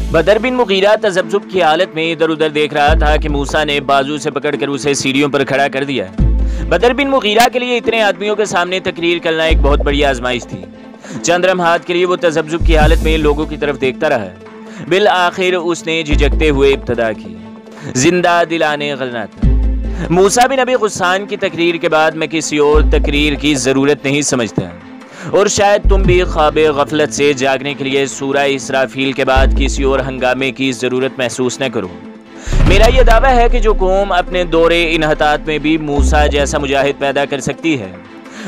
बदर बिन मुगीरा तजब्जुब की हालत में इधर उधर देख रहा था कि मूसा ने बाजू से पकड़कर उसे सीढ़ियों पर खड़ा कर दिया। बदर बिन मुगीरा के लिए इतने आदमियों के सामने तकरीर करना एक बहुत बड़ी आजमाइश थी। चंद लम्हात के लिए वो तजब्जुब की हालत में लोगों की तरफ देखता रहा। बिल आखिर उसने झिझकते हुए इब्तदा की, जिंदा दिलाने गलनाता। मूसा बिन नबी गुस्सान की तकरीर के बाद मैं किसी और तकरीर की ज़रूरत नहीं समझता, और शायद तुम भी ख्वाब गफलत से जागने के लिए सूरह इसराफील के बाद किसी और हंगामे की ज़रूरत महसूस न करो। मेरा यह दावा है कि जो कौम अपने दौरे इन्हतात में भी मूसा जैसा मुजाहिद पैदा कर सकती है,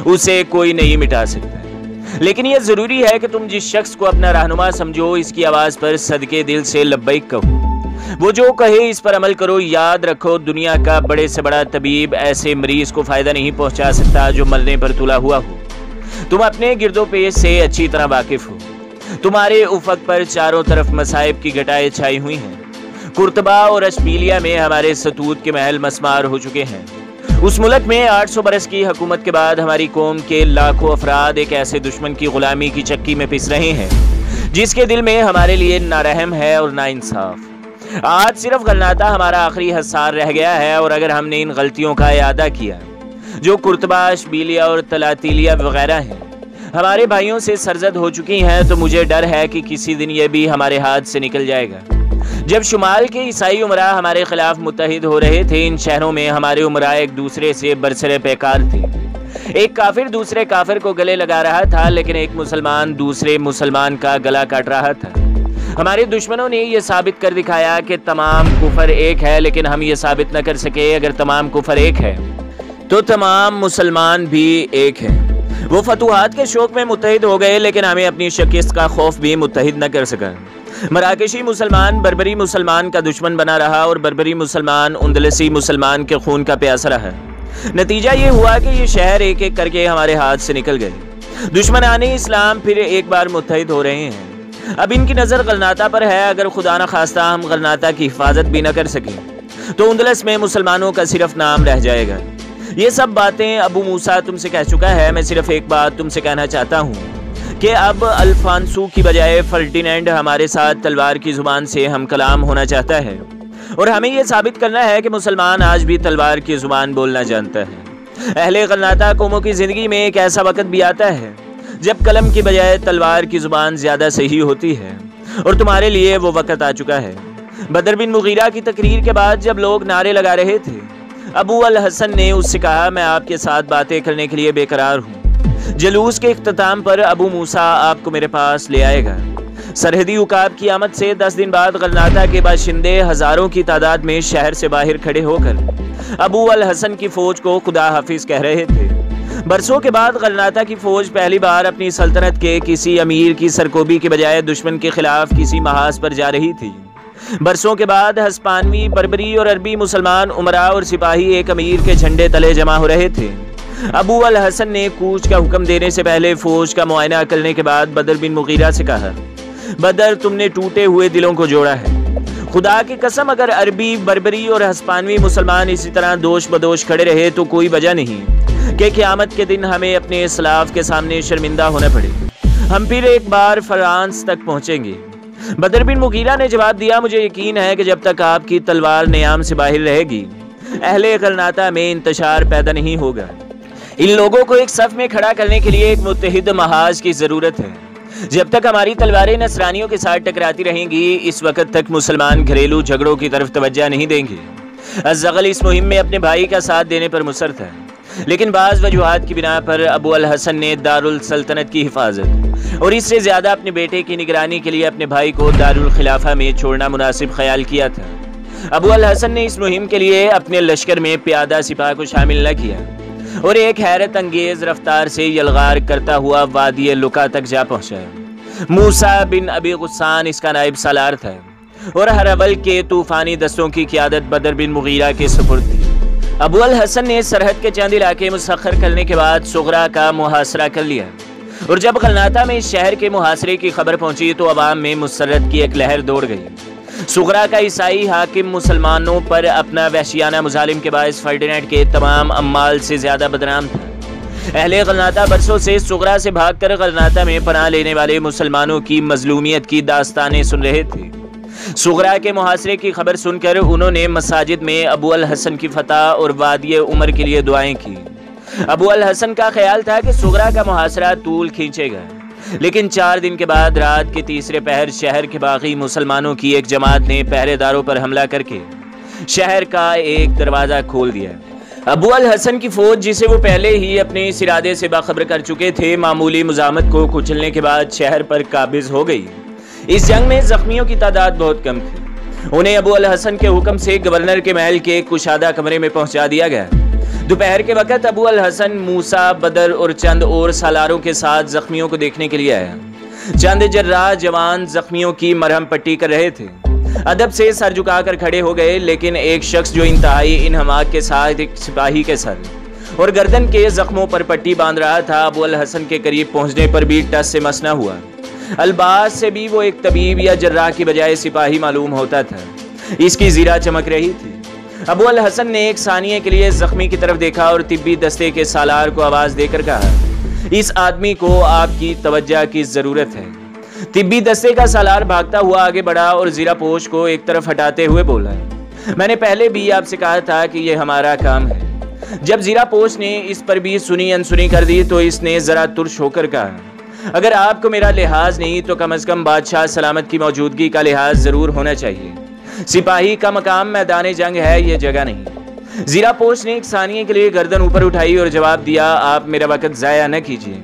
उसे कोई नहीं मिटा सकता। लेकिन यह ज़रूरी है कि तुम जिस शख्स को अपना रहनुमा समझो, इसकी आवाज़ पर सदके दिल से लब्बैक कहो। वो जो कहे इस पर अमल करो। याद रखो, दुनिया का बड़े से बड़ा तबीब ऐसे मरीज को फ़ायदा नहीं पहुँचा सकता जो मरने पर तुला हुआ हो। तुम अपने गिरदो पेश से अच्छी तरह वाकिफ हो। तुम्हारे उफक पर चारों तरफ मसाइब की घटाएं छाई हुई हैं। कुर्तबा और अशबीलिया में हमारे सतूत के महल मस्मार हो चुके हैं। उस मुल्क में 800 बरस की हुकूमत के बाद हमारी कौम के लाखों अफराद एक ऐसे दुश्मन की गुलामी की चक्की में पिस रहे हैं जिसके दिल में हमारे लिए ना रहम है और ना इंसाफ। आज सिर्फ गलनाता हमारा आखिरी हसार रह गया है, और अगर हमने इन गलतियों का इआदा किया जो कुर्तबा, अशबीलिया और तलातीलिया वगैरह हैं, हमारे भाइयों से सरजद हो चुकी हैं, तो मुझे डर है कि किसी दिन ये भी हमारे हाथ से निकल जाएगा। जब शुमाल के ईसाई उमरा हमारे खिलाफ मुत्तहिद हो रहे थे, इन शहरों में हमारे उमरा एक दूसरे से बरसरे पैकार थे। एक काफिर दूसरे काफिर को गले लगा रहा था, लेकिन एक मुसलमान दूसरे मुसलमान का गला काट रहा था। हमारे दुश्मनों ने यह साबित कर दिखाया कि तमाम कुफर एक है, लेकिन हम ये साबित न कर सके अगर तमाम कुफर एक है तो तमाम मुसलमान भी एक है। वो फतूहात के शौक में मुत्तहिद हो गए, लेकिन हमें अपनी शिकस्त का खौफ भी मुत्तहिद न कर सका। मराकेशी मुसलमान बर्बरी मुसलमान का दुश्मन बना रहा, और बर्बरी मुसलमान उंदलसी मुसलमान के खून का प्यासा रहा। नतीजा ये हुआ कि ये शहर एक एक करके हमारे हाथ से निकल गए। दुश्मनाने इस्लाम फिर एक बार मुत्तहिद हो रहे हैं। अब इनकी नज़र गलनाता पर है। अगर खुदा न खास्ता हम गलनाता की हिफाजत भी न कर सकें, तो उंदलस में मुसलमानों का सिर्फ नाम रह जाएगा। ये सब बातें अबू मूसा तुमसे कह चुका है। मैं सिर्फ एक बात तुमसे कहना चाहता हूँ कि अब अल्फांसू की बजाय फर्डिनेंड हमारे साथ तलवार की जुबान से हम कलाम होना चाहता है, और हमें यह साबित करना है कि मुसलमान आज भी तलवार की जुबान बोलना जानता है। अहले गलनाता कौमों की ज़िंदगी में एक ऐसा वक्त भी आता है जब कलम की बजाय तलवार की जुबान ज़्यादा सही होती है, और तुम्हारे लिए वो वक्त आ चुका है। बदर बिन मुगीरा की तकरीर के बाद जब लोग नारे लगा रहे थे, अबू अल हसन ने उससे कहा, मैं आपके साथ बातें करने के लिए बेकरार हूँ। जलूस के इख्तिताम पर अबू मूसा आपको मेरे पास ले आएगा। सरहदी उकाब की आमद से 10 दिन बाद गलनाता के बाशिंदे हज़ारों की तादाद में शहर से बाहर खड़े होकर अबू अल हसन की फ़ौज को खुदा हाफिज कह रहे थे। बरसों के बाद गलनाता की फ़ौज पहली बार अपनी सल्तनत के किसी अमीर की सरकोबी के बजाय दुश्मन के खिलाफ किसी महाज पर जा रही थी। बरसों के बाद हस्पानवी, बर्बरी और अरबी मुसलमान उमरा और सिपाही एक अमीर के झंडे तले जमा हो रहे थे। अबू अल हसन ने कूच का हुक्म देने से पहले फौज का मुआयना करने के बाद बदर बिन मुगीरा से कहा, बदर, तुमने टूटे हुए दिलों को जोड़ा है। खुदा की कसम, अगर अरबी, बर्बरी और हस्पानवी मुसलमान इसी तरह दोष बदोश खड़े रहे तो कोई वजह नहीं कि क़यामत के दिन हमें अपने इस्लाफ के सामने शर्मिंदा होना पड़े। हम फिर एक बार फ्रांस तक पहुँचेंगे। बदर बिन मुगीरा ने जवाब दिया, मुझे यकीन है कि जब तक आपकी तलवार नियाम से बाहर रहेगी, अहले गलनाता में इंतशार पैदा नहीं होगा। इन लोगों को एक सफ में खड़ा करने के लिए एक मुत्तहिद महाज की ज़रूरत है। जब तक हमारी तलवारें नसरानियों के साथ टकराती रहेंगी, इस वक्त तक मुसलमान घरेलू झगड़ों की तरफ तवज्जो नहीं देंगे। अज़्ज़गल इस मुहिम में अपने भाई का साथ देने पर मुसर था, लेकिन बाज़ वजूहात की बिना पर अबू अल हसन ने दारुल सल्तनत की हिफाजत और इससे ज़्यादा अपने बेटे की निगरानी के लिए अपने भाई को दारुल खिलाफा में छोड़ना मुनासिब ख्याल किया था। अबू अल हसन ने इस मुहिम के लिए अपने लश्कर में प्यादा सिपाह को शामिल न किया और एक हैरत अंगेज रफ्तार से यलगार करता हुआ वादी लुका तक जा पहुंचा। मूसा बिन अबी गुस्सान इसका नायब सालार था और हर अवल के तूफानी दस्तों की क़ियादत बदर बिन मुगीरा के सुपुर्द थी। अबू अल हसन ने सरहद के चंद इलाके मुसख्खर करने के बाद सुगरा का मुहासरा कर लिया और जब गलनाता में इस शहर के मुहासरे की खबर पहुंची तो अवाम में मुसर्रत की एक लहर दौड़ गई। सुगरा का ईसाई हाकिम मुसलमानों पर अपना वहशियाना मुजालिम के बायस फर्डिनेंड के तमाम अम्माल से ज़्यादा बदनाम था। अहले गलनाता बरसों से सुगरा से भागकर गलनाता में पनाह लेने वाले मुसलमानों की मजलूमियत की दास्तानें सुन रहे थे। सुगरा के मुहासरे की खबर सुनकर उन्होंने मसाजिद में अबू अल हसन की फतह और वादी उमर के लिए दुआएं की। अबू अल हसन का ख्याल था कि सुगरा का मुहासरा तूल खींचेगा, लेकिन 4 दिन के बाद रात के तीसरे पहर शहर के बाकी मुसलमानों की एक जमात ने पहरेदारों पर हमला करके शहर का एक दरवाजा खोल दिया। अबू अल हसन की फौज, जिसे वो पहले ही अपने इस इरादे से बाखबर कर चुके थे, मामूली मुजामत को कुचलने के बाद शहर पर काबिज हो गई। इस जंग में जख्मियों की तादाद बहुत कम थी। उन्हें अबू अल हसन के हुक्म से गवर्नर के महल के कुशादा कमरे में पहुंचा दिया गया। दोपहर के वक्त अबू अल हसन, मूसा, बदर और चंद और सालारों के साथ जख्मियों को देखने के लिए आया। चंद जर्राह जवान जख्मियों की मरहम पट्टी कर रहे थे। अदब से सर झुकाकर खड़े हो गए, लेकिन एक शख्स जो इंतहाई इन्हमाक के साथ एक सिपाही के सर और गर्दन के जख्मों पर पट्टी बांध रहा था, अबू अल हसन के करीब पहुंचने पर भी टस से मस न हुआ। अल्बास से भी वो एक तबीब या जर्राह की बजाय सिपाही मालूम होता था। इसकी जीरा चमक रही थी। अबू अल हसन ने एक सानिये के लिए जख्मी की तरफ देखा और तिब्बी दस्ते के सालार को आवाज देकर कहा, इस आदमी को आपकी तवज्जो की जरूरत है। तिब्बी दस्ते का सालार भागता हुआ आगे बढ़ा और जीरा पोश को एक तरफ हटाते हुए बोला, मैंने पहले भी आपसे कहा था कि यह हमारा काम है। जब जीरा पोश ने इस पर भी सुनी अनसुनी कर दी तो इसने जरा तुर्श होकर कहा, अगर आपको मेरा लिहाज नहीं तो कम से कम बादशाह सलामत की मौजूदगी का लिहाज जरूर होना चाहिए। सिपाही का मकाम मैदान जंग है, यह जगह नहीं। जीरा पोश ने एक सानिये के लिए गर्दन ऊपर उठाई और जवाब दिया, आप मेरा वक्त जाया न कीजिए,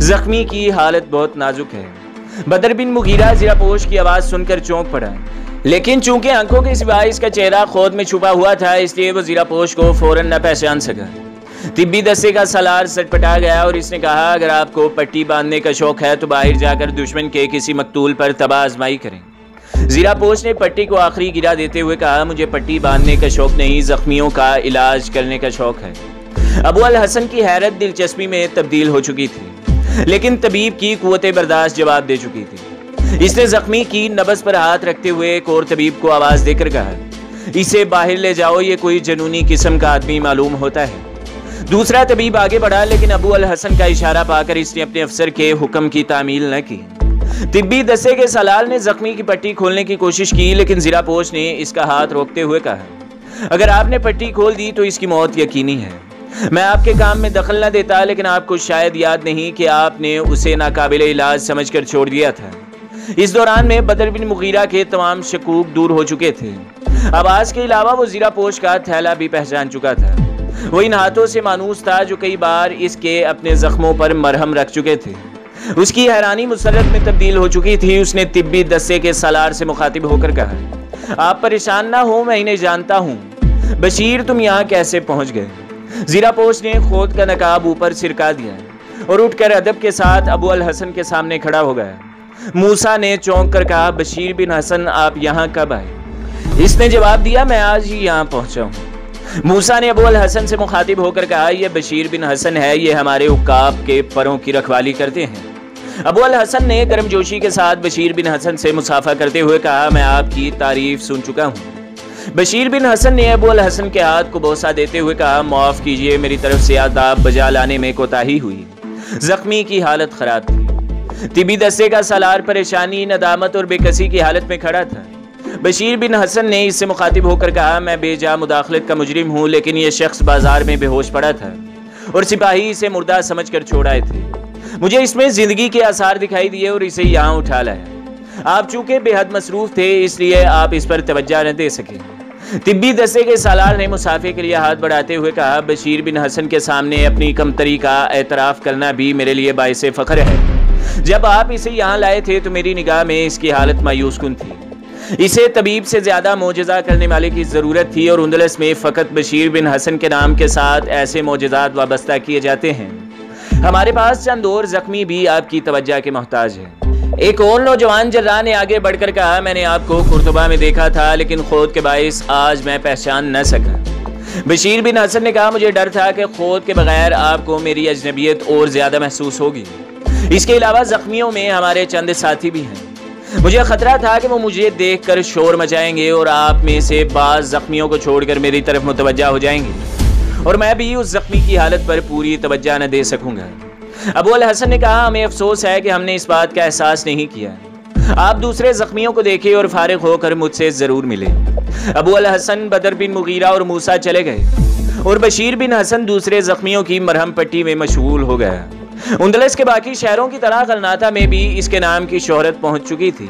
जख्मी की हालत बहुत नाजुक है। बदर बिन मुगीरा जीरा पोश की आवाज सुनकर चौंक पड़ा, लेकिन चूंकि आंखों के सिवाय इसका चेहरा खोद में छुपा हुआ था, इसलिए वो जीरा पोश को फौरन न पहचान सका। तिब्बी दस्ते का सालार सटपटा गया और इसने कहा, अगर आपको पट्टी बांधने का शौक है तो बाहर जाकर दुश्मन के किसी मकतूल पर तबाह आजमाई करें। जीरा पोश ने पट्टी को आखिरी गिरा देते हुए कहा, मुझे पट्टी बांधने का शौक नहीं, जख्मियों का इलाज करने का शौक है। अबू अल हसन की हैरत दिलचस्पी में तब्दील हो चुकी थी, लेकिन तबीब की कुव्वते बर्दाश्त जवाब दे चुकी थी। इसने जख्मी की नब्ज पर हाथ रखते हुए एक और तबीब को आवाज देकर कहा, इसे बाहर ले जाओ, ये कोई जनूनी किस्म का आदमी मालूम होता है। दूसरा तबीब आगे बढ़ा, लेकिन अबू अल हसन का इशारा पाकर इसने अपने अफसर के हुक्म की तामील न की। तिब्बी दस्ते के सालार ने जख्मी की पट्टी खोलने की कोशिश की, लेकिन जीरा पोश ने इसका हाथ रोकते हुए कहा, अगर आपने पट्टी खोल दी तो इसकी मौत यकीनी है। मैं आपके काम में दखल न देता, लेकिन आपको शायद याद नहीं कि आपने उसे नाकाबिले इलाज समझकर छोड़ दिया था। इस दौरान में बदर बिन मुगीरा के तमाम शकूक दूर हो चुके थे। आवाज के अलावा वो जीरा पोश का थैला भी पहचान चुका था। वो इन हाथों से मानूस था जो कई बार इसके अपने जख्मों पर मरहम रख चुके थे। उसकी हैरानी मुसरत में तब्दील हो चुकी थी। उसने तिब्बी दस्ते के सालार से मुखातिब होकर कहा, आप परेशान ना हो, मैं इन्हें जानता हूँ। बशीर, तुम यहाँ कैसे पहुँच गए? जीरा पोश ने खोद का नकाब ऊपर सिरका दिया और उठकर अदब के साथ अबू अल हसन के सामने खड़ा हो गया। मूसा ने चौंक कर कहा, बशीर बिन हसन, आप यहाँ कब आए? इसने जवाब दिया, मैं आज ही यहाँ पहुँचा हूँ। मूसा ने अबू अल हसन से मुखातिब होकर कहा, यह बशीर बिन हसन है, ये हमारे उकाब के परों की रखवाली करते हैं। अबू अल हसन ने गर्मजोशी के साथ बशीर बिन हसन से मुसाफा करते हुए कहा, मैं आपकी तारीफ सुन चुका हूँ। बशीर बिन हसन ने अबू अल हसन के हाथ को बोसा देते हुए कहा, माफ कीजिए, मेरी तरफ से आदाब बजा लाने में कोताही हुई। जख्मी की हालत खराब थी। तिब्बी दस्ते का सालार परेशानी, नदामत और बेकसी की हालत में खड़ा था। बशीर बिन हसन ने इससे मुखातिब होकर कहा, मैं बेजा मुदाखलत का मुजरिम हूँ, लेकिन यह शख्स बाजार में बेहोश पड़ा था और सिपाही इसे मुर्दा समझकर छोड़ आए थे। मुझे इसमें जिंदगी के आसार दिखाई दिए और इसे यहाँ उठा लाया। आप चूंकि बेहद मसरूफ थे, इसलिए आप इस पर तवज्जो न दे सके। तिब्बी दस्ते के सालार ने मुसाफे के लिए हाथ बढ़ाते हुए कहा, बशीर बिन हसन के सामने अपनी कमतरी का एतराफ़ करना भी मेरे लिए बाइसे फ़ख्र है। जब आप इसे यहाँ लाए थे तो मेरी निगाह में इसकी हालत मायूस कुन थी। इसे तबीब से ज़्यादा मोजज़ा करने वाले की ज़रूरत थी और उंदलस में फ़कत बशीर बिन हसन के नाम के साथ ऐसे मोजज़ात वाबस्ता किए जाते हैं। हमारे पास चंद और ज़ख्मी भी आपकी तवज्जो के मोहताज हैं। एक और नौजवान जर्राह ने आगे बढ़कर कहा, मैंने आपको कुर्तुबा में देखा था, लेकिन खोद के बाइस आज मैं पहचान न सका। बशीर बिन हसन ने कहा, मुझे डर था कि खोद के बगैर आपको मेरी अजनबियत और ज़्यादा महसूस होगी। इसके अलावा ज़ख्मियों में हमारे चंद साथी भी हैं। मुझे खतरा था कि वो मुझे देखकर शोर मचाएंगे और आप में से बाज़ ज़ख्मियों को छोड़कर मेरी तरफ मुतवज्जा हो जाएंगे और मैं भी उस ज़ख्मी की हालत पर पूरी तवज्जो न दे सकूंगा। अबू अल हसन ने कहा, हमें अफसोस है कि हमने इस बात का एहसास नहीं किया। आप दूसरे जख्मियों को देखें और फारिग होकर मुझसे जरूर मिले। अबू अल हसन, बदर बिन मुगीरा और मूसा चले गए और बशीर बिन हसन दूसरे जख्मियों की मरहम पट्टी में मशगूल हो गया। उंदलस के बाकी शहरों की तरह गलनाता में भी इसके नाम की शोहरत पहुंच चुकी थी।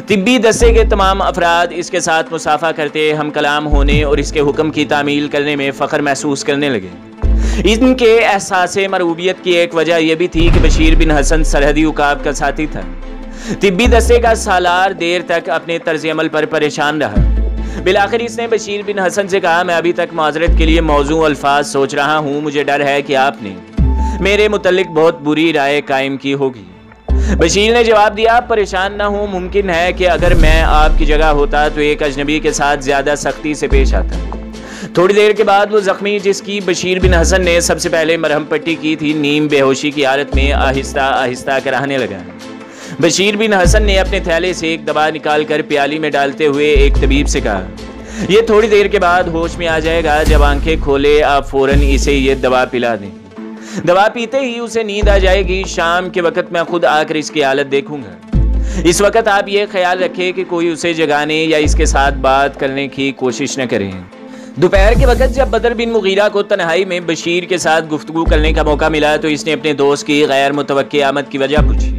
तिब्बी दस्ते के तमाम अफराद इसके साथ मुसाफा करते, हम कलाम होने और इसके हुक्म की तामील करने में फ़ख्र महसूस करने लगे। इनके एहसास मरबूबियत की एक वजह यह भी थी कि बशीर बिन हसन सरहदी उकाब का साथी था। तिब्बी दस्ते का सालार देर तक अपने तर्ज अमल पर परेशान रहा। बिलाखिर इसने बशीर बिन हसन से कहा, मैं अभी तक माजरत के लिए मौजू अल्फाज सोच रहा हूँ, मुझे डर है कि आपने मेरे मुतल्लिक बहुत बुरी राय कायम की होगी। बशीर ने जवाब दिया, आप परेशान ना हो, मुमकिन है कि अगर मैं आपकी जगह होता तो एक अजनबी के साथ ज़्यादा सख्ती से पेश आता। थोड़ी देर के बाद वो जख्मी जिसकी बशीर बिन हसन ने सबसे पहले मरहम पट्टी की थी, नीम बेहोशी की हालत में आहिस्ता आहिस्ता कराहने लगा। बशीर बिन हसन ने अपने थैले से एक दवा निकाल कर प्याली में डालते हुए एक तबीब से कहा, ये थोड़ी देर के बाद होश में आ जाएगा, जब आंखें खोले आप फौरन इसे ये दवा पिला दें। दवा पीते ही उसे नींद आ जाएगी। शाम के वक्त मैं खुद आकर इसकी हालत देखूंगा। इस वक्त आप ये ख्याल रखें कि कोई उसे जगाने या इसके साथ बात करने की कोशिश न करें। दोपहर के वक्त जब बदर बिन मुगीरा को तन्हाई में बशीर के साथ गुफ्तगू करने का मौका मिला तो इसने अपने दोस्त की गैर मुतवक्की आमद की वजह पूछी।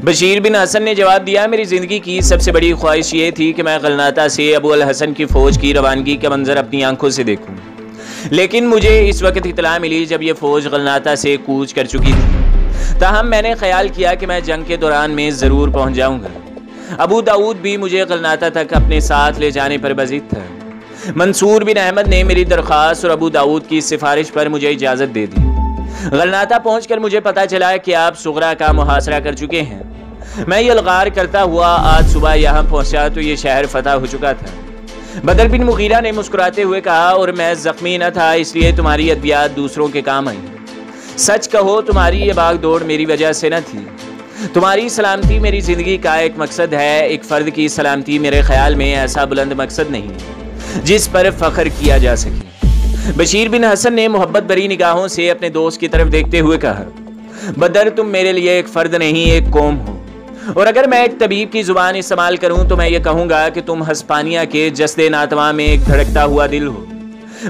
बशीर बिन हसन ने जवाब दिया, मेरी ज़िंदगी की सबसे बड़ी ख्वाहिश ये थी कि मैं गलनाता से अबू अल हसन की फ़ौज की रवानगी का मंजर अपनी आंखों से देखूं, लेकिन मुझे इस वक्त इतला मिली जब यह फ़ौज गलनाता से कूच कर चुकी थी। ताहम मैंने ख्याल किया कि मैं जंग के दौरान में ज़रूर पहुँच जाऊँगा। अबू दाऊद भी मुझे गलनाता तक अपने साथ ले जाने पर बज़िद था। मंसूर बिन अहमद ने मेरी दरख्वास्त और अबू दाऊद की सिफारिश पर मुझे इजाज़त दे दी। गलनाता पहुंचकर मुझे पता चला कि आप सुगरा का मुहासरा कर चुके हैं। मैं यलगार करता हुआ आज सुबह यहाँ पहुंचा तो ये शहर फतह हो चुका था। बदर बिन मुगीरा ने मुस्कुराते हुए कहा, और मैं जख्मी न था इसलिए तुम्हारी अद्वियात दूसरों के काम आई। सच कहो, तुम्हारी ये भाग दौड़ मेरी वजह से न थी। तुम्हारी सलामती मेरी ज़िंदगी का एक मकसद है। एक फ़र्द की सलामती मेरे ख्याल में ऐसा बुलंद मकसद नहीं है जिस पर फ़ख्र किया जा सके। बशीर बिन हसन ने मोहब्बत भरी निगाहों से अपने दोस्त की तरफ देखते हुए कहा, बदर तुम मेरे लिए एक फ़र्द नहीं एक कौम हो, और अगर मैं एक तबीब की ज़ुबान इस्तेमाल करूं तो मैं ये कहूँगा कि तुम हस्पानिया के जस्दे नातवा में एक धड़कता हुआ दिल हो।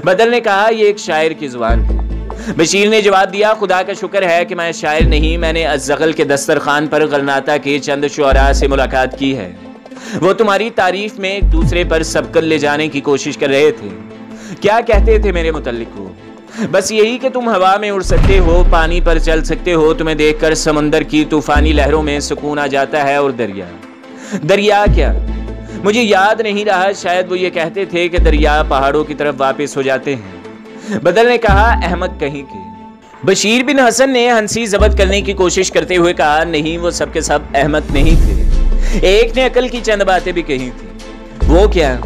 बदर ने कहा, यह एक शायर की ज़ुबान है। बशीर ने जवाब दिया, खुदा का शुक्र है कि मैं शायर नहीं, मैंने अज़्ज़गल के दस्तरखान पर गलनाता के चंद शुअरा से मुलाकात की है। वो तुम्हारी तारीफ में एक दूसरे पर सबकत ले जाने की कोशिश कर रहे थे। क्या कहते थे मेरे मुतल्लिक हो? बस यही कि तुम हवा में उड़ सकते हो, पानी पर चल सकते हो, तुम्हें देखकर समंदर की तूफानी लहरों में सुकून आ जाता है। और दरिया क्या? मुझे याद नहीं रहा, शायद वो ये कहते थे कि दरिया पहाड़ों की तरफ वापस हो जाते हैं। बदर ने कहा, अहमद कहीं के। बशीर बिन हसन ने हंसी जब्त करने की कोशिश करते हुए कहा, नहीं, वो सब के सब अहमद नहीं थे। एक ने अकल की चंद बातें भी कही थी। वो क्या?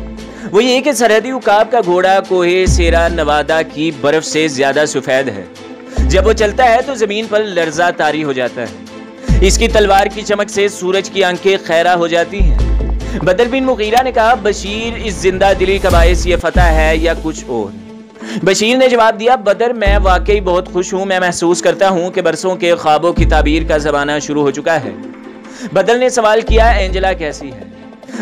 वो ये कि सरहदी उकाब का घोड़ा कोहे सेरा नवादा की बर्फ से ज्यादा सफेद है। जब वो चलता है तो जमीन पर लर्जा तारी हो जाता है। इसकी तलवार की चमक से सूरज की आंखें खैरा हो जाती हैं। बदर बिन मुगीरा ने कहा, बशीर इस जिंदा दिली का बायस ये फतह है या कुछ और? बशीर ने जवाब दिया, बदर मैं वाकई बहुत खुश हूँ। मैं महसूस करता हूँ कि बरसों के ख्वाबों की ताबीर का ज़माना शुरू हो चुका है। बदर ने सवाल किया, एंजेला कैसी है?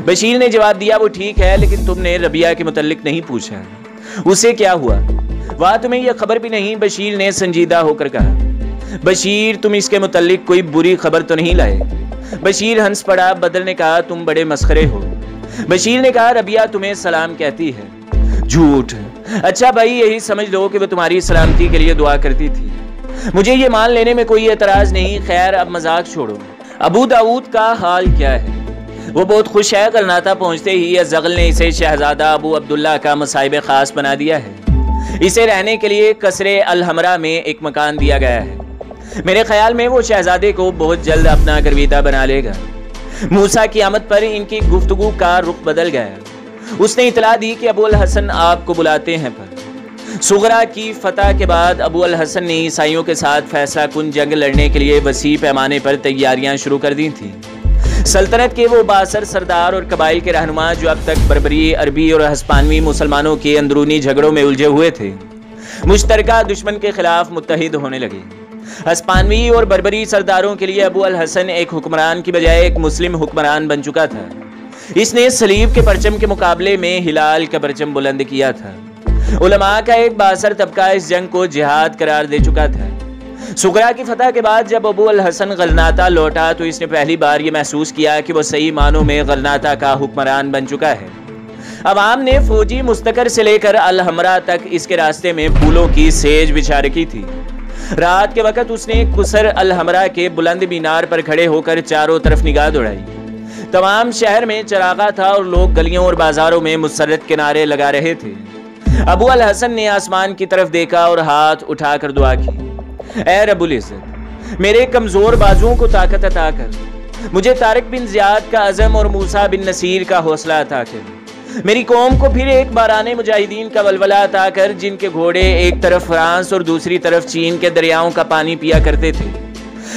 बशीर ने जवाब दिया, वो ठीक है, लेकिन तुमने रबिया के मुतल्लिक नहीं पूछा। उसे क्या हुआ? वह तुम्हें यह खबर भी नहीं? बशीर ने संजीदा होकर कहा। बशीर तुम इसके मुतल्लिक कोई बुरी खबर तो नहीं लाए? बशीर हंस पड़ा। बदर ने कहा, तुम बड़े मस्खरे हो। बशीर ने कहा, रबिया तुम्हें सलाम कहती है। झूठ। अच्छा भाई, यही समझ लो कि वो तुम्हारी सलामती के लिए दुआ करती थी। मुझे ये मान लेने में कोई एतराज नहीं। खैर अब मजाक छोड़ो। अबू दाऊद का हाल क्या है? वो बहुत खुश है। गलनाता पहुंचते ही अज़्ज़गल ने इसे शहजादा अबू अब्दुल्ला का मसाइब खास बना दिया है। इसे रहने के लिए कसरे अल हमरा में एक मकान दिया गया है। मेरे ख्याल में वो शहजादे को बहुत जल्द अपना गर्विदा बना लेगा। मूसा की आमद पर इनकी गुफ्तगू का रुख बदल गया। उसने इतला दी कि अबू अल हसन आपको बुलाते हैं। पर सुगरा की फतह के बाद अबू अल हसन ने ईसाइयों के साथ फैसला कुन जंग लड़ने के लिए वसी पैमाने पर तैयारियां शुरू कर दी थी। सल्तनत के वो बासर सरदार और कबाइल के रहनुमा जो अब तक बर्बरी, अरबी और हस्पानवी मुसलमानों के अंदरूनी झगड़ों में उलझे हुए थे, मुश्तरका दुश्मन के खिलाफ मुत्तहिद होने लगे। ہسپانوی اور بربری سرداروں کے لیے ابو الحسن ایک حکمران کی بجائے ایک مسلم حکمران بن چکا تھا۔ اس نے صلیب کے پرچم کے مقابلے میں ہلال کا پرچم بلند کیا تھا۔ علماء کا ایک بااثر طبقہ اس جنگ کو جہاد قرار دے چکا تھا۔ سغرا کی فتح کے بعد جب ابو الحسن غرناطہ لوٹا تو اس نے پہلی بار یہ محسوس کیا کہ وہ صحیح معنوں میں غرناطہ کا حکمران بن چکا ہے۔ عوام نے فوجی مستقر سے لے کر الحمرا تک اس کے راستے میں پھولوں کی سیج بچھا رکھی تھی۔ رات کے وقت اس نے قصر الحمرا کے بلند مینار پر کھڑے ہو کر چاروں طرف نگاہ دوڑائی۔ تمام شہر میں چراغاں تھا اور لوگ گلیوں اور بازاروں میں مسرت کے نعرے لگا رہے تھے۔ ابو الحسن نے آسمان کی طرف دیکھا اور ہاتھ اٹھا کر دعا کی، اے رب العزت، میرے کمزور بازوؤں کو طاقت عطا کر، مجھے طارق بن زیاد کا عزم اور موسیٰ بن نصیر کا حوصلہ عطا کر، میری قوم کو پھر ایک باران مجاہدین کا ولولہ عطا کر جن کے گھوڑے ایک طرف فرانس اور دوسری طرف چین کے دریاؤں کا پانی پیا کرتے تھے۔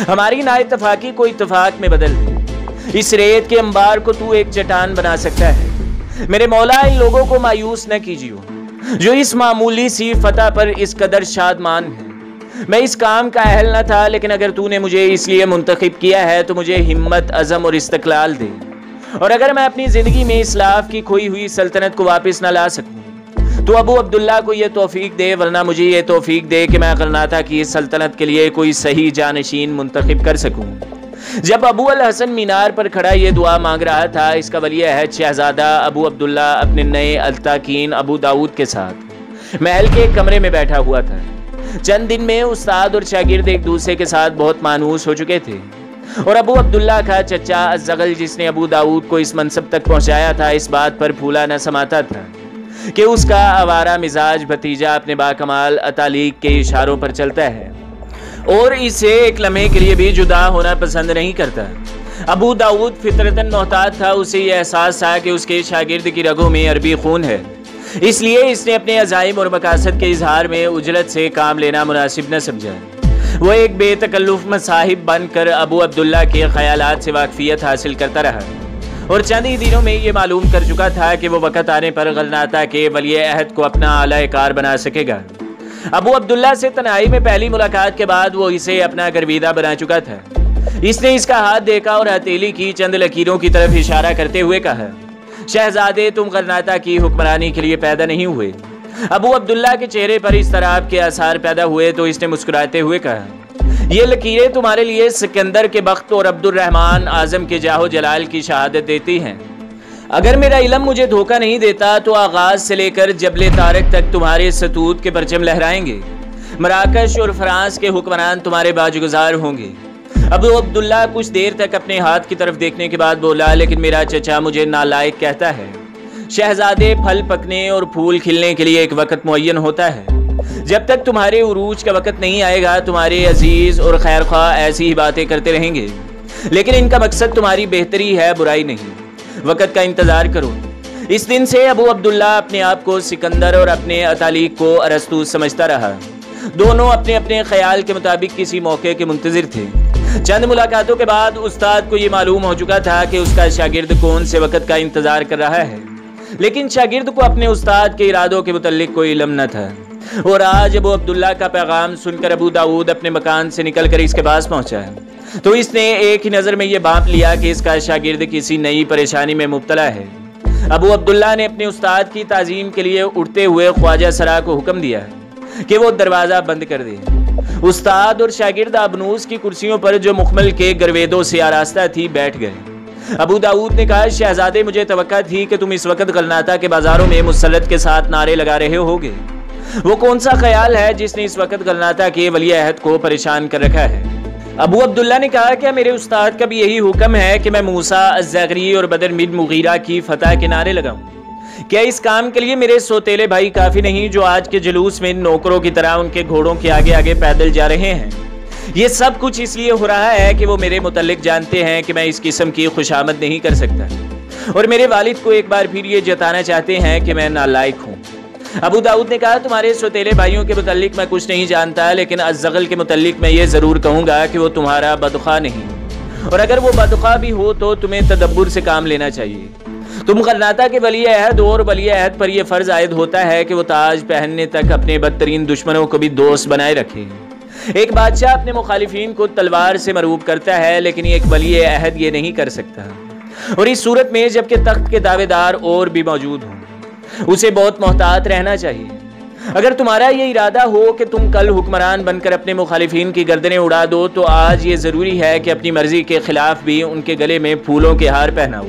ہماری نااتفاقی کو اتفاق میں بدل دے، اس ریت کے انبار کو تو ایک چٹان بنا سکتا ہے۔ میرے مولا ان لوگوں کو مایوس نہ کیجیے جو اس معمولی سی فتح پر اس قدر شادمان ہے۔ میں اس کام کا اہل نہ تھا، لیکن اگر تو نے مجھے اس لیے منتخب کیا ہے تو مجھے ہمت، عزم اور استقلال دے، اور اگر میں اپنی زندگی میں اسلاف کی کھوئی ہوئی سلطنت کو واپس نہ لا سکوں تو ابو عبداللہ کو یہ توفیق دے، ورنہ مجھے یہ توفیق دے کہ میں غرناطہ کی سلطنت کے لیے کوئی صحیح جانشین منتخب کر سکوں۔ جب ابو الحسن مینار پر کھڑا یہ دعا مانگ رہا تھا، اس کا ولی عہد شہزادہ ابو عبداللہ اپنے نئے التاکین ابو داؤد کے ساتھ محل کے ایک کمرے میں بیٹھا ہوا تھا۔ چند دن میں استاد اور شاگرد ایک دوسرے کے ساتھ بہت مانوس ہو چکے تھے، اور ابو عبداللہ کا چچا الزغل جس نے ابو داؤد کو اس منصب تک پہنچایا تھا، اس بات پر پھولا نہ سماتا تھا کہ اس کا آوارہ مزاج بھتیجا اپنے باکمال اتالیق کے اشاروں پر چلتا ہے اور اسے ایک لمحے کے لیے بھی جدا ہونا پسند نہیں کرتا۔ ابو داؤد فطرتاً محتاط تھا، اسے یہ احساس تھا کہ اس کے شاگرد کی رگوں میں عربی خون ہے، اس لیے اس نے اپنے عزائم اور مقاصد کے اظہار میں عجلت سے کام لینا مناسب نہ سمجھا۔ وہ ایک بے تکلف مصاحب بن کر ابو عبداللہ کے خیالات سے واقفیت حاصل کرتا رہا، اور چند ہی دنوں میں یہ معلوم کر چکا تھا کہ وہ وقت آنے پر غرناطہ کے ولی عہد کو اپنا اعلی کار بنا سکے گا۔ ابو عبداللہ سے تنہائی میں پہلی ملاقات کے بعد وہ اسے اپنا گرویدہ بنا چکا تھا۔ اس نے اس کا ہاتھ دیکھا اور ہتھیلی کی چند لکیروں کی طرف اشارہ کرتے ہوئے کہا، شہزادے، تم غرناطہ کی حکمرانی کے لیے پیدا نہیں ہوئے۔ ابو عبداللہ کے چہرے پر اس طرح کے آثار پیدا ہوئے تو اس نے مسکراتے ہوئے کہا، یہ لکیریں تمہارے لیے سکندر کے بخت اور عبد الرحمن اعظم کے جاہ و جلال کی شہادت دیتی ہیں۔ اگر میرا علم مجھے دھوکہ نہیں دیتا تو آغاز سے لے کر جبل طارق تک تمہارے ستوت کے پرچم لہرائیں گے، مراکش اور فرانس کے حکمران تمہارے باجگزار ہوں گے۔ ابو عبداللہ کچھ دیر تک اپنے ہاتھ کی طرف دیکھنے کے بعد بولا، لیکن میرا چچا مجھے نالائق کہتا ہے۔ شہزادے، پھل پکنے اور پھول کھلنے کے لیے ایک وقت معین ہوتا ہے۔ جب تک تمہارے عروج کا وقت نہیں آئے گا تمہارے عزیز اور خیر خواہ ایسی ہی باتیں کرتے رہیں گے، لیکن ان کا مقصد تمہاری بہتری ہے، برائی نہیں۔ وقت کا انتظار کرو۔ اس دن سے ابو عبداللہ اپنے آپ کو سکندر اور اپنے اتالیق کو ارسطو سمجھتا رہا۔ دونوں اپنے اپنے خیال کے مطابق کسی موقع کے منتظر تھے۔ چند ملاقاتوں کے بعد استاد کو یہ معلوم ہو چکا تھا کہ اس کا شاگرد کون سے وقت کا انتظار کر رہا ہے، لیکن شاگرد کو اپنے استاد کے ارادوں کے متعلق کوئی علم نہ تھا۔ اور آج ابو عبداللہ کا پیغام سن کر ابو داؤد اپنے مکان سے نکل کر اس کے پاس پہنچا تو اس نے ایک ہی نظر میں یہ بھانپ لیا کہ اس کا شاگرد کسی نئی پریشانی میں مبتلا ہے۔ ابو عبداللہ نے اپنے استاد کی تعظیم کے لیے اٹھتے ہوئے خواجہ سرا کو حکم دیا کہ وہ دروازہ بند کر دے۔ استاد اور شاگرد ابنوس کی کرسیوں پر جو مخمل کے گرویدوں سے آراستہ تھی بیٹھ گئے۔ ابو داؤد نے کہا، شہزادے، مجھے توقع تھی کہ تم اس وقت غرناطہ کے بازاروں میں مسرت کے ساتھ نعرے لگا رہے ہوگے۔ وہ کون سا خیال ہے جس نے اس وقت غرناطہ کے ولی عہد کو پریشان کر رکھا ہے؟ ابو عبداللہ نے کہا، کیا میرے استاد کا بھی یہی حکم ہے کہ میں موسیٰ الزغری اور بدر بن مغیرہ کی فتح کے نعرے لگاؤں؟ کیا اس کام کے لیے میرے سوتیلے بھائی کافی نہیں جو آج کے جلوس میں نوکروں کی طرح ان کے گھوڑوں کے آگے آگے پیدل جا رہے ہیں؟ یہ سب کچھ اس لیے ہو رہا ہے کہ وہ میرے متعلق جانتے ہیں کہ میں اس قسم کی خوشامد نہیں کر سکتا، اور میرے والد کو ایک بار پھر یہ جتانا چاہتے ہیں کہ میں نالائق ہوں۔ ابو داؤد نے کہا، تمہارے سوتیلے بھائیوں کے متعلق میں کچھ نہیں جانتا، لیکن الزغل کے متعلق میں یہ ضرور کہوں گا کہ وہ تمہارا بدخواہ نہیں، اور اگر وہ بدخواہ بھی ہو تو تمہیں تدبر سے کام لینا چاہیے۔ تم غرناطہ کے ولی عہد اور ولی عہد پر یہ فرض عائد ہوتا ہے کہ وہ تاج پہننے تک اپنے بدترین دشمنوں کو بھی دوست بنائے رکھے۔ ایک بادشاہ اپنے مخالفین کو تلوار سے مرعوب کرتا ہے، لیکن ایک ولی عہد یہ نہیں کر سکتا، اور اس صورت میں جبکہ تخت کے دعوے دار اور بھی موجود ہوں اسے بہت محتاط رہنا چاہیے۔ اگر تمہارا یہ ارادہ ہو کہ تم کل حکمران بن کر اپنے مخالفین کی گردنیں اڑا دو، تو آج یہ ضروری ہے کہ اپنی مرضی کے خلاف بھی ان کے گلے میں پھولوں کے ہار پہناؤ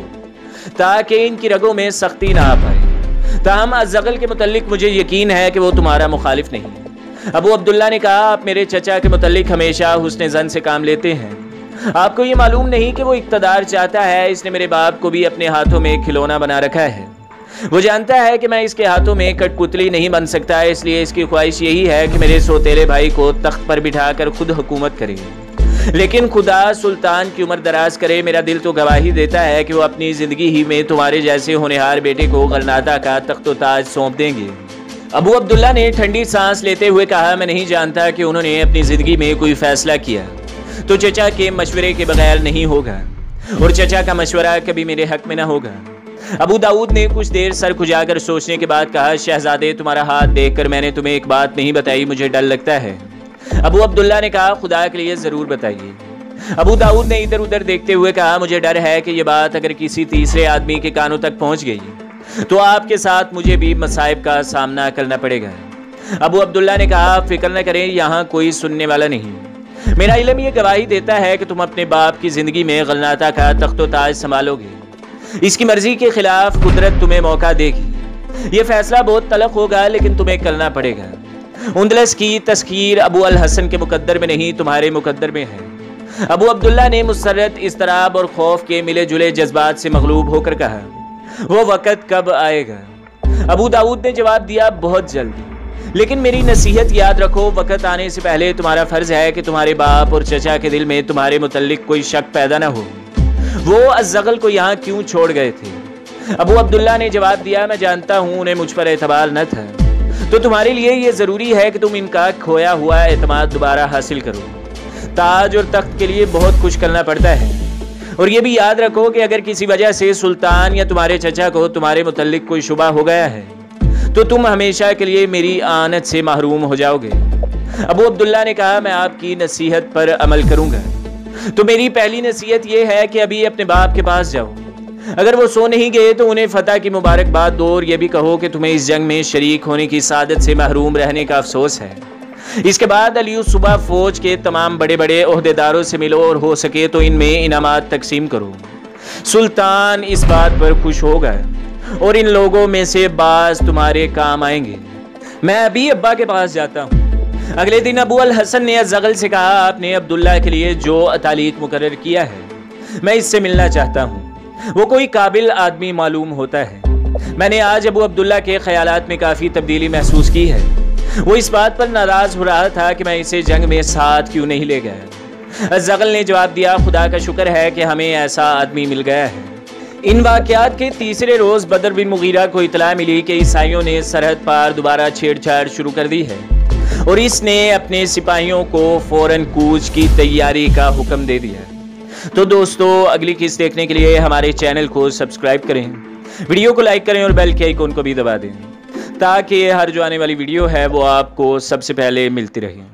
تاکہ ان کی رگوں میں سختی نہ آ پائے۔ تاہم الزغل کے متعلق مجھے یقین ہے کہ وہ تمہارا مخالف نہیں۔ ابو عبداللہ نے کہا، آپ میرے چچا کے متعلق ہمیشہ حسن ظن سے کام لیتے ہیں۔ آپ کو یہ معلوم نہیں کہ وہ اقتدار چاہتا ہے؟ اس نے میرے باپ کو بھی اپنے ہاتھوں میں کھلونا بنا رکھا ہے۔ وہ جانتا ہے کہ میں اس کے ہاتھوں میں کٹ پتلی نہیں بن سکتا، اس لیے اس کی خواہش یہی ہے کہ میرے سوتیلے بھائی کو تخت پر بٹھا کر خود حکومت کرے۔ لیکن خدا سلطان کی عمر دراز کرے، میرا دل تو گواہی دیتا ہے کہ وہ اپنی زندگی ہی میں تمہارے جیسے ہونہار بیٹے کو غرناطہ کا تخت و تاج سونپ دیں گے۔ ابو عبداللہ نے ٹھنڈی سانس لیتے ہوئے کہا، میں نہیں جانتا کہ انہوں نے اپنی زندگی میں کوئی فیصلہ کیا تو چچا کے مشورے کے بغیر نہیں ہوگا، اور چچا کا مشورہ کبھی میرے حق میں نہ ہوگا۔ ابو داؤد نے کچھ دیر سر کھجا کر سوچنے کے بعد کہا، شہزادے تمہارا ہاتھ دیکھ کر میں نے تمہیں ایک بات نہیں بتائی، مجھے ڈر لگتا ہے۔ ابو عبداللہ نے کہا، خدا کے لیے ضرور بتائیے۔ ابو داؤد نے ادھر ادھر دیکھتے ہوئے کہا، مجھے ڈر ہے کہ یہ بات اگر کسی تیسرے آدمی کے کانوں تک پہنچ گئی تو آپ کے ساتھ مجھے بھی مصائب کا سامنا کرنا پڑے گا۔ ابو عبداللہ نے کہا، آپ فکر نہ کریں، یہاں کوئی سننے والا نہیں۔ میرا علم یہ گواہی دیتا ہے کہ تم اپنے باپ کی زندگی میں غرناطہ کا تخت و تاج سنبھالو گے۔ اس کی مرضی کے خلاف قدرت تمہیں موقع دے گی۔ یہ فیصلہ بہت تلخ ہوگا، لیکن تمہیں کرنا پڑے گا۔ اندلس کی تسخیر ابو الحسن کے مقدر میں نہیں، تمہارے مقدر میں ہے۔ ابو عبداللہ نے مسرت، اضطراب اور خوف کے ملے جلے جذبات سے مغلوب ہو کر کہا، وہ وقت کب آئے گا؟ ابو داؤد نے جواب دیا، بہت جلد، لیکن میری نصیحت یاد رکھو، وقت آنے سے پہلے تمہارا فرض ہے کہ تمہارے باپ اور چچا کے دل میں تمہارے متعلق کوئی شک پیدا نہ ہو۔ وہ الزغل کو یہاں کیوں چھوڑ گئے تھے؟ ابو عبداللہ نے جواب دیا، میں جانتا ہوں انہیں مجھ پر اعتبار نہ تھا، تو تمہارے لیے یہ ضروری ہے کہ تم ان کا کھویا ہوا اعتماد دوبارہ حاصل کرو۔ تاج اور تخت کے لیے بہت کچھ کرنا پڑتا ہے، اور یہ بھی یاد رکھو کہ اگر کسی وجہ سے سلطان یا تمہارے چچا کو تمہارے متعلق کوئی شبہ ہو گیا ہے تو تم ہمیشہ کے لیے میری آنت سے محروم ہو جاؤ گے۔ ابو عبداللہ نے کہا، میں آپ کی نصیحت پر عمل کروں گا۔ تو میری پہلی نصیحت یہ ہے کہ ابھی اپنے باپ کے پاس جاؤ، اگر وہ سو نہیں گئے تو انہیں فتح کی مبارکباد دو، اور یہ بھی کہو کہ تمہیں اس جنگ میں شریک ہونے کی سعادت سے محروم رہنے کا افسوس ہے۔ اس کے بعد علیہ صبح فوج کے تمام بڑے بڑے عہدیداروں سے ملو، اور ہو سکے تو ان میں انعامات تقسیم کرو۔ سلطان اس بات پر خوش ہوگا، اور ان لوگوں میں سے بعض تمہارے کام آئیں گے۔ میں ابھی ابا کے پاس جاتا ہوں۔ اگلے دن ابو الحسن نے الزغل سے کہا، آپ نے عبداللہ کے لیے جو تعلیق مقرر کیا ہے، میں اس سے ملنا چاہتا ہوں۔ وہ کوئی قابل آدمی معلوم ہوتا ہے۔ میں نے آج ابو عبداللہ کے خیالات میں کافی تبدیلی محسوس کی ہے۔ وہ اس بات پر ناراض ہو رہا تھا کہ میں اسے جنگ میں ساتھ کیوں نہیں لے گیا۔ الزغل نے جواب دیا، خدا کا شکر ہے کہ ہمیں ایسا آدمی مل گیا ہے۔ ان واقعات کے تیسرے روز بدر بن مغیرہ کو اطلاع ملی کہ عیسائیوں نے سرحد پار دوبارہ چھیڑ چھاڑ شروع کر دی ہے، اور اس نے اپنے سپاہیوں کو فوراً کوچ کی تیاری کا حکم دے دیا۔ تو دوستو، اگلی قسط دیکھنے کے لیے ہمارے چینل کو سبسکرائب کریں، ویڈیو کو لائک کریں اور بیل کے آئیکن کو بھی دبا دیں تاکہ ہر جو آنے والی ویڈیو ہے وہ آپ کو سب سے پہلے ملتی رہے۔